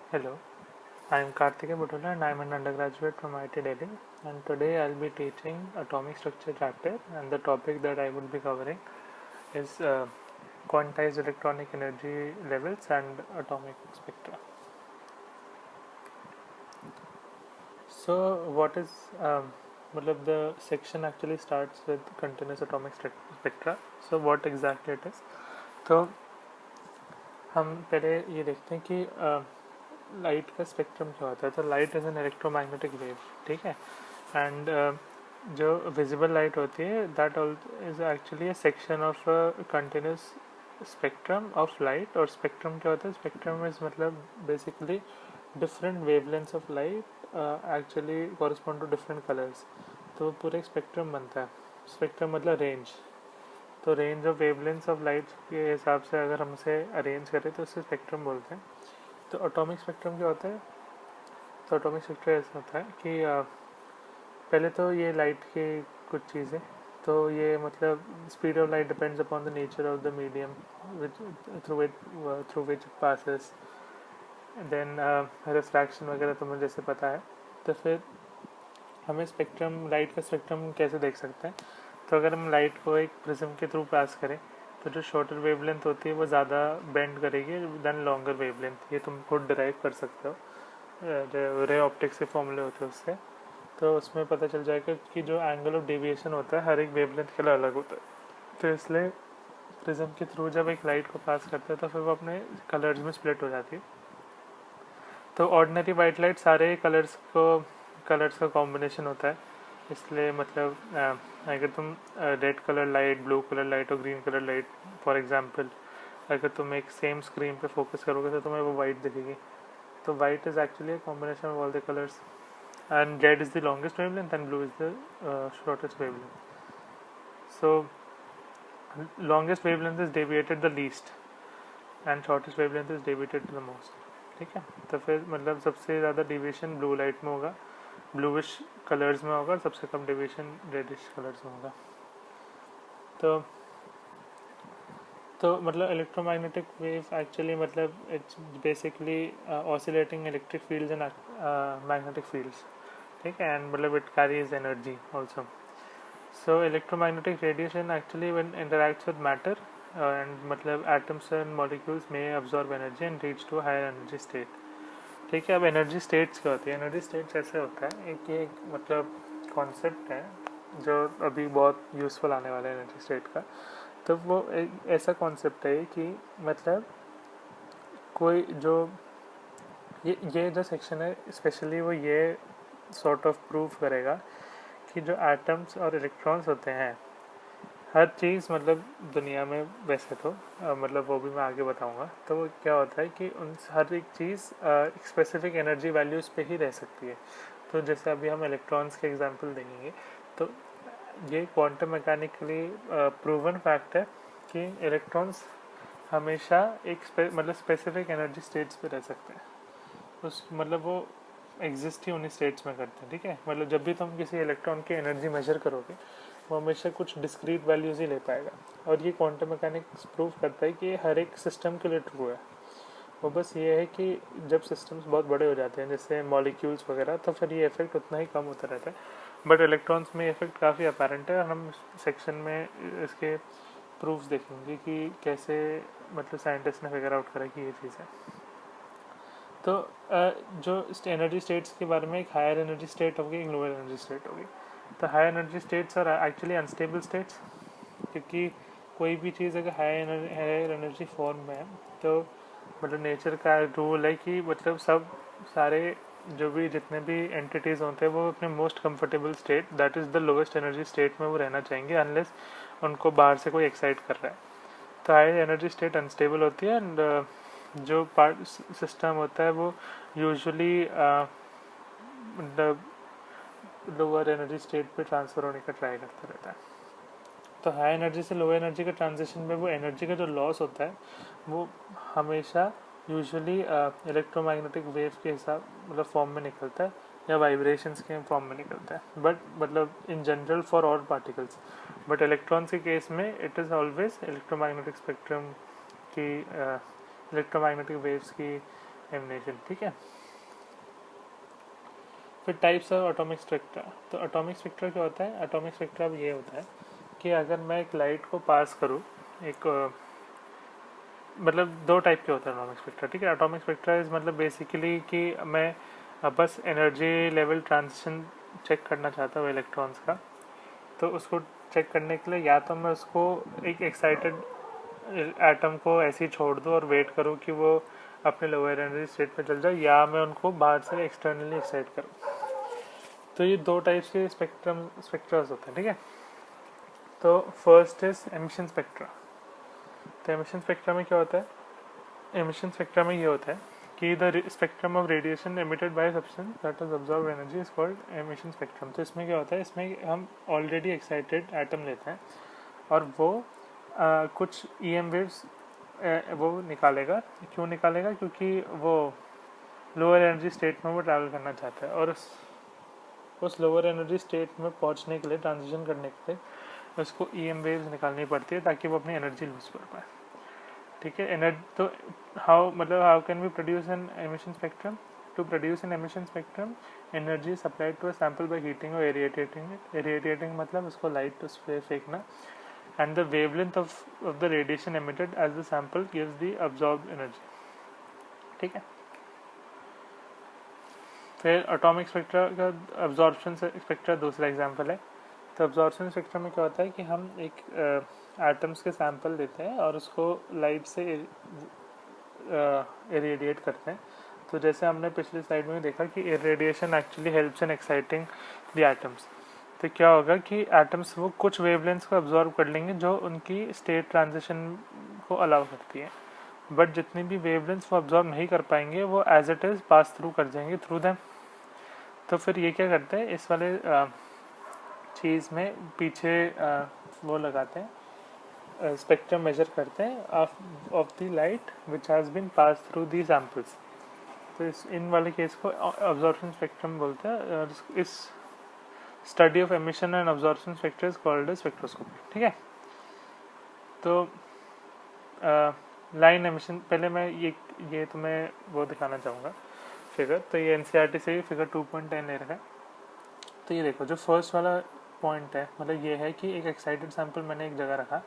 Hello, I am Karthike Butula and I am an undergraduate from IIT Delhi, and today I'll be teaching atomic structure chapter, and the topic that I will be covering is quantized electronic energy levels and atomic spectra. So what is the section actually starts with continuous atomic spectra. So what exactly it is? तो हम पहले ये देखते हैं कि light का spectrum क्या होता है. तो light is an electromagnetic wave, ठीक है. एंड जो विजिबल लाइट होती है that is actually a section of continuous spectrum of light. और स्पेक्ट्रम क्या होता है? स्पेक्ट्रम इज मतलब basically different wavelengths of light actually correspond to different colours. तो पूरा एक स्पेक्ट्रम बनता है. स्पेक्ट्रम मतलब रेंज. तो range of wavelengths of light के हिसाब से अगर हम उसे अरेंज करें तो उसे स्पेक्ट्रम बोलते हैं. तो एटॉमिक स्पेक्ट्रम क्या होता है? तो एटॉमिक स्पेक्ट्रम ऐसा होता है कि पहले तो ये लाइट की कुछ चीज़ें. तो ये मतलब speed of light depends upon the nature of the medium through which it passes. Then refraction वगैरह तो मुझे जैसे पता है. तो फिर हमें स्पेक्ट्रम, लाइट का स्पेक्ट्रम कैसे देख सकते हैं? तो अगर हम लाइट को एक प्रिज्म के थ्रू पास करें तो जो शॉर्टर वेवलेंथ होती है वो ज़्यादा बेंड करेगी देन लॉन्गर वेवलेंथ. ये तुम खुद डिराइव कर सकते हो रे ऑप्टिक्स के फॉर्मूले होते हैं उससे. तो उसमें पता चल जाएगा कि जो एंगल ऑफ डेविएशन होता है हर एक वेवलेंथ के लिए अलग होता है. तो इसलिए प्रिज्म के थ्रू जब एक लाइट को पास करते हैं तो फिर वो अपने कलर्स में स्प्लिट हो जाती है. तो ऑर्डिनरी वाइट लाइट सारे कलर्स का कॉम्बिनेशन होता है. इसलिए मतलब अगर तुम red colour light, blue colour light और green colour light for example अगर तुम एक सेम स्क्रीन पे फोकस करोगे तो तुम्हें वो वाइट दिखेगी. तो white is actually a combination of all the colours. And red is the longest wavelength and blue is the shortest wavelength. So longest wavelength is deviated the least and shortest wavelength is deviated the most. ठीक है. तो फिर मतलब सबसे ज़्यादा deviation blue light में होगा, bluish colours में होगा, और सबसे कम डेविएशन रेडिश कलर्स में होगा. तो मतलब इलेक्ट्रोमैग्नेटिक वेव एक्चुअली मतलब it's basically oscillating electric fields and magnetic fields. ठीक है. एंड मतलब it carries energy also. So electromagnetic radiation actually when interacts with matter and मतलब atoms and molecules may absorb energy and reach to higher energy state. ठीक है. अब energy states क्या होती है? एनर्जी स्टेट्स ऐसे होता है एक मतलब कॉन्सेप्ट है जो अभी बहुत यूज़फुल आने वाला है एनर्जी स्टेट का. तो वो एक ऐसा कॉन्सेप्ट है कि मतलब कोई जो ये जो सेक्शन है स्पेशली वो ये सॉर्ट ऑफ प्रूव करेगा कि जो एटम्स और इलेक्ट्रॉन्स होते हैं हर चीज़ मतलब दुनिया में वैसे तो मतलब वो भी मैं आगे बताऊंगा. तो वो क्या होता है कि उन हर एक चीज़ एक स्पेसिफिक एनर्जी वैल्यूज़ पे ही रह सकती है. तो जैसे अभी हम इलेक्ट्रॉन्स के एग्जांपल देखेंगे तो ये क्वांटम मैकेनिकली प्रूवन फैक्ट है कि इलेक्ट्रॉन्स हमेशा एक मतलब स्पेसिफिक एनर्जी स्टेट्स पे रह सकते हैं. उस मतलब वो एग्जिस्ट ही उन्हीं स्टेट्स में करते हैं. ठीक है. मतलब जब भी तुम किसी इलेक्ट्रॉन की एनर्जी मेजर करोगे वो हमेशा कुछ डिस्क्रीट वैल्यूज़ ही ले पाएगा. और ये क्वांटम मैकेनिक्स प्रूव करता है कि हर एक सिस्टम के लिए ट्रू है. वो बस ये है कि जब सिस्टम्स बहुत बड़े हो जाते हैं जैसे मॉलिक्यूल्स वगैरह तो फिर ये इफेक्ट उतना ही कम होता रहता है. बट इलेक्ट्रॉन्स में इफेक्ट काफ़ी अपेरेंट है और हम सेक्शन में इसके प्रूफ्स देखेंगे कि कैसे मतलब साइंटिस्ट ने फिगर आउट करा कि ये चीज़ है. तो जो एनर्जी स्टेट्स के बारे में एक हायर एनर्जी स्टेट होगी, एक लोअर एनर्जी स्टेट होगी. तो higher energy states are actually unstable states क्योंकि कोई भी चीज़ अगर हायर एनर्जी फॉर्म में है तो मतलब नेचर का रूल है कि मतलब सारे जो भी जितने भी एंटिटीज़ होते हैं वो अपने most comfortable state that is the lowest energy state में वो रहना चाहेंगे अनलेस उनको बाहर से कोई एक्साइट कर रहा है. तो हायर एनर्जी स्टेट अनस्टेबल होती है एंड जो पार्ट सिस्टम होता है वो यूजुअली मतलब लोअर एनर्जी स्टेट पे ट्रांसफ़र होने का ट्राई करता रहता है. तो हाई एनर्जी से लो एनर्जी का ट्रांजिशन में वो एनर्जी का जो लॉस होता है वो हमेशा यूजुअली इलेक्ट्रोमैग्नेटिक वेव के हिसाब मतलब फॉर्म में निकलता है या वाइब्रेशंस के फॉर्म में निकलता है. बट मतलब in general for all particles. But electrons के केस में it is always electromagnetic spectrum की इलेक्ट्रोमैग्नेटिक वेव्स की एमिनेशन, ठीक है। फिर टाइप्स ऑफ एटॉमिक स्पेक्ट्रा। तो एटॉमिक स्पेक्ट्रा क्या होता है? एटॉमिक स्पेक्ट्रा ये होता है कि अगर मैं एक लाइट को पास करूँ, एक मतलब दो टाइप के होते हैं एटॉमिक स्पेक्ट्रा, ठीक है। एटॉमिक स्पेक्ट्रा इज मतलब बेसिकली कि मैं बस एनर्जी लेवल ट्रांजिशन चेक करना चाहता हूँ इलेक्ट्रॉन्स का, तो उसको चेक करने के लिए या तो मैं उसको एक एक्साइटेड एटम को ऐसे ही छोड़ दूँ और वेट करूँ कि वो अपने लोअर एनर्जी स्टेट पे चल जाए, या मैं उनको बाहर से एक्सटर्नली एक्साइट करूँ। तो ये दो टाइप्स के स्पेक्ट्रास होते हैं, ठीक है। तो फर्स्ट इज एमिशन स्पेक्ट्रा। तो एमिशन स्पेक्ट्रा में क्या होता है? एमिशन स्पेक्ट्रा में ये होता है कि the spectrum of radiation emitted by substance that is observe energy is called emission spectrum. तो इसमें क्या होता है? इसमें हम ऑलरेडी एक्साइटेड एटम लेते हैं और वो कुछ EM वेव्स वो निकालेगा। क्यों निकालेगा? क्योंकि वो लोअर एनर्जी स्टेट में वो ट्रैवल करना चाहता है, और उस लोअर एनर्जी स्टेट में पहुंचने के लिए, ट्रांजिशन करने के लिए उसको EM वेव्स निकालनी पड़ती है ताकि वो अपनी एनर्जी लूज कर पाए, ठीक है। एनर्जी तो how can we produce an emission spectrum? To produce an emission spectrum, energy supplied to a sample by heating और एरिएटिंग मतलब उसको लाइट उस पर फेंकना, and the wavelength of the radiation emitted as the sample gives the absorbed energy, ठीक है। फिर atomic spectra का अब्जॉर्प्शन स्पेक्ट्रा दूसरा एग्जांपल है। तो अब्जॉर्प्शन स्पेक्ट्रा में क्या होता है कि हम एक एटम्स के सैंपल लेते हैं और उसको लाइट से इरेडिएट करते हैं। तो जैसे हमने पिछली स्लाइड में देखा कि irradiation actually helps in exciting the atoms. तो क्या होगा कि एटम्स वो कुछ वेवलेंथ्स को अब्जॉर्ब कर लेंगे जो उनकी स्टेट ट्रांजिशन को अलाउ करती है, बट जितनी भी वेवलेंथ्स वो अब्जॉर्ब नहीं कर पाएंगे वो as it is pass through कर जाएंगे थ्रू देम। तो फिर ये क्या करते हैं, इस वाले चीज़ में पीछे वो लगाते हैं, स्पेक्ट्रम मेजर करते हैं of the light which has been pass through the samples. तो इन वाले केस को अब्जॉर्प्शन स्पेक्ट्रम बोलते हैं, और इस study of emission and absorption spectra is called spectroscopy, ठीक है। तो लाइन एमिशन, पहले मैं ये तुम्हें वो दिखाना चाहूँगा फिगर। तो ये NCERT से फिगर 2.10 ले रखा है। तो ये देखो, जो फर्स्ट वाला पॉइंट है, मतलब ये है कि एक एक्साइटेड सैंपल मैंने एक जगह रखा,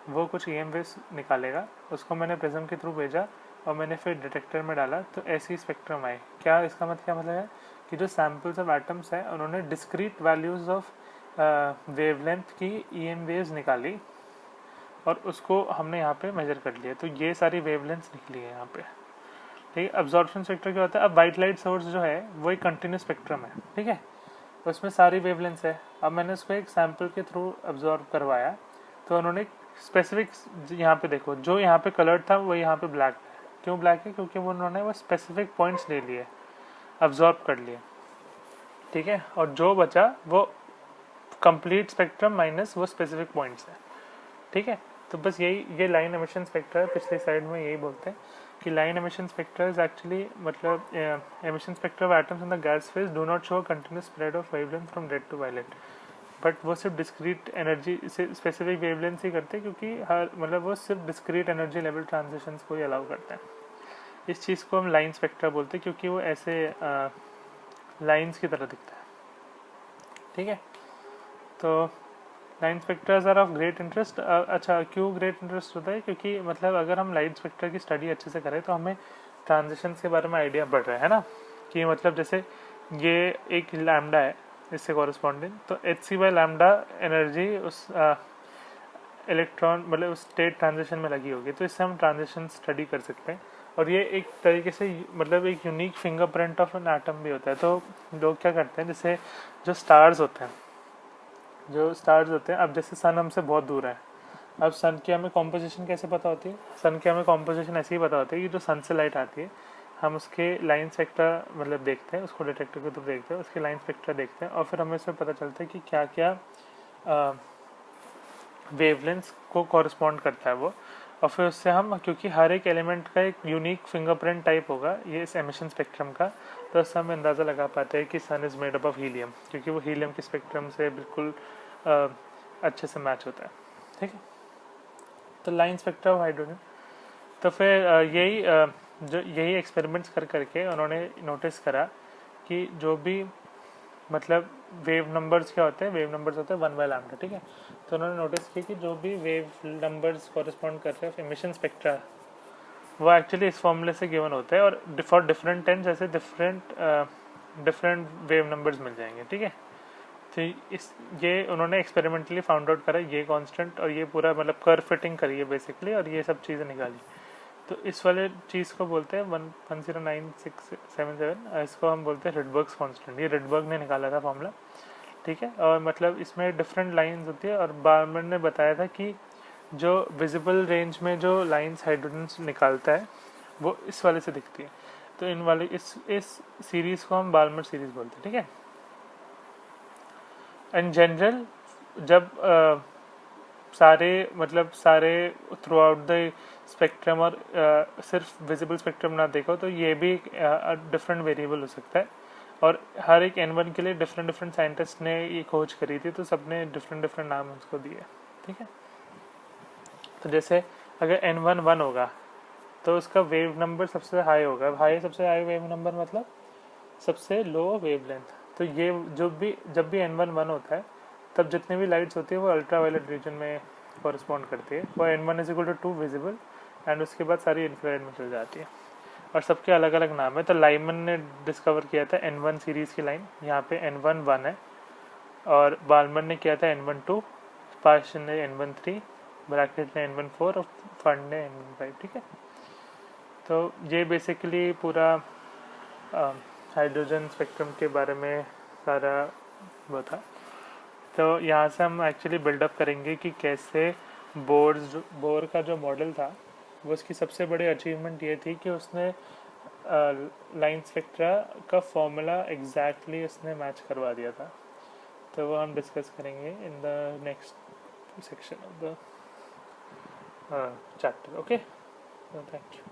वो कुछ EM वेव्स निकालेगा, उसको मैंने प्रिज्म के थ्रू भेजा और मैंने फिर डिटेक्टर में डाला, तो ऐसी स्पेक्ट्रम आए। क्या इसका मतलब क्या मतलब है कि जो सैम्पल्स ऑफ एटम्स हैं उन्होंने डिस्क्रीट वैल्यूज़ ऑफ वेवलेंथ की EM वेव्स निकाली और उसको हमने यहाँ पे मेजर कर लिया। तो ये सारी वेवलेंथ्स निकली है यहाँ पे, ठीक है। अब्जॉर्प्शन स्पेक्ट्रम क्या होता है? अब वाइट लाइट सोर्स जो है वो एक कंटिन्यूस स्पेक्ट्रम है, ठीक है। उसमें सारी वेवलेंथ्स है। अब मैंने उसको एक सैंपल के थ्रू अब्जॉर्ब करवाया, तो उन्होंने स्पेसिफिक, यहाँ पे देखो, जो यहाँ पे कलर था वो यहाँ पे ब्लैक है। क्यों ब्लैक है? क्योंकि वो उन्होंने वो स्पेसिफिक पॉइंट्स ले लिए, अब्जॉर्ब कर लिए, ठीक है। और जो बचा वो कंप्लीट स्पेक्ट्रम माइनस वो स्पेसिफिक पॉइंट्स है, ठीक है। तो बस यही, ये लाइन एमिशन स्पेक्ट्रा है। पिछले साइड में यही बोलते हैं कि line emission spectra is actually मतलब emission spectra of atoms in the gas phase do not show continuous spread of wavelength from red to violet, but वो सिर्फ डिस्क्रीट एनर्जी से स्पेसिफिक वेवलेंथ ही करते हैं, क्योंकि हर मतलब वो सिर्फ डिस्क्रीट एनर्जी लेवल ट्रांजिशंस को ही अलाउ करते हैं। इस चीज़ को हम लाइन स्पेक्ट्रा बोलते हैं क्योंकि वो ऐसे लाइंस की तरह दिखता है, ठीक है। तो line spectras are of great interest. अच्छा, क्यों ग्रेट इंटरेस्ट होता है? क्योंकि मतलब अगर हम लाइट स्पेक्ट्रा की स्टडी अच्छे से करें तो हमें ट्रांजिशंस के बारे में आइडिया बढ़ रहा है ना, कि मतलब जैसे ये एक लैम्डा है, इससे कॉरस्पॉन्डिंग, तो hc/लैम्डा एनर्जी उस इलेक्ट्रॉन मतलब उस स्टेट ट्रांजिशन में लगी होगी, तो इससे हम ट्रांजिशन स्टडी कर सकते हैं। और ये एक तरीके से मतलब एक unique fingerprint of an atom भी होता है। तो लोग क्या करते हैं, जैसे जो स्टार्स होते हैं, अब जैसे सन हमसे बहुत दूर है, अब सन की हमें कॉम्पोजिशन कैसे पता होती है? सन की हमें कॉम्पोजिशन ऐसे ही पता होती है कि जो सन से लाइट आती है, हम उसके लाइन स्पेक्ट्रा मतलब देखते हैं, उसको डिटेक्टर के थ्रू देखते हैं, उसके लाइन स्पेक्ट्रा देखते हैं, और फिर हमें इसमें पता चलता है कि क्या क्या वेवलेंथ्स को कॉरस्पॉन्ड करता है वो। और फिर उससे हम, क्योंकि हर एक एलिमेंट का एक यूनिक फिंगरप्रिंट टाइप होगा ये इस एमिशन स्पेक्ट्रम का, तो उससे हम अंदाज़ा लगा पाते हैं कि sun is made up of helium, क्योंकि वो हीलियम के स्पेक्ट्रम से बिल्कुल अच्छे से मैच होता है, ठीक है। तो लाइन स्पेक्ट्रा ऑफ हाइड्रोजन, तो फिर यही जो यही एक्सपेरिमेंट्स कर करके उन्होंने नोटिस करा कि जो भी मतलब वेव नंबर्स क्या होते हैं, वेव नंबर्स होते हैं 1/λ, ठीक है। तो उन्होंने नोटिस किया कि जो भी वेव नंबर्स कॉरेस्पॉन्ड करते हैं एमिशन स्पेक्ट्रा, वो एक्चुअली इस फॉर्मूले से गिवन होता है, और फॉर डिफरेंट टेंस ऐसे डिफरेंट वेव नंबर्स मिल जाएंगे, ठीक है। तो इस ये उन्होंने एक्सपेरिमेंटली फाउंड आउट करा ये कांस्टेंट, और ये पूरा मतलब कर्व फिटिंग करी है बेसिकली, और ये सब चीज़ें निकाली। तो इस वाले चीज़ को बोलते हैं 109,677, इसको हम बोलते हैं रिडबर्ग्स कांस्टेंट। ये रिडबर्ग ने निकाला था फॉर्मूला, ठीक है। और मतलब इसमें डिफरेंट लाइंस होती है, और बार्मर ने बताया था कि जो विजिबल रेंज में जो लाइंस हाइड्रोजन निकालता है वो इस वाले से दिखती है। तो इन वाले इस सीरीज को हम बाल्मर सीरीज बोलते हैं, ठीक है। इन जनरल जब सारे थ्रू आउट द स्पेक्ट्रम, और सिर्फ विजिबल स्पेक्ट्रम ना देखो तो ये भी डिफरेंट वेरिएबल हो सकता है, और हर एक N1 के लिए डिफरेंट साइंटिस्ट ने ये खोज करी थी, तो सबने डिफरेंट नाम उसको दिए, ठीक है। तो जैसे अगर N1 1 होगा तो उसका वेव नंबर सबसे हाई होगा, सबसे हाई वेव नंबर मतलब सबसे लो वेवलेंथ। तो ये जब भी N1 1 होता है तब जितनी भी लाइट्स होती है वो अल्ट्रावायलेट रीजन में कॉरेस्पॉन्ड करती है, वो N1 = 2 विजिबल, एंड उसके बाद सारी इंफ्रारेड में चल जाती है, और सबके अलग अलग नाम है। तो लाइमन ने डिस्कवर किया था N1 सीरीज़ की लाइन, यहाँ पे N1 1 है, और बाल्मर ने किया था N1 2, पार्शन ने N1 3, ब्रैकेट ने N1 4, और फंड ने N1 5, ठीक है। तो ये बेसिकली पूरा हाइड्रोजन स्पेक्ट्रम के बारे में सारा वो था। तो यहाँ से हम एक्चुअली बिल्डअप करेंगे कि कैसे बोर का जो मॉडल था वो उसकी सबसे बड़ी अचीवमेंट ये थी कि उसने लाइन स्पेक्ट्रा का फॉर्मूला एग्जैक्टली उसने मैच करवा दिया था। तो वो हम डिस्कस करेंगे in the next section of the chapter. Okay, thank you.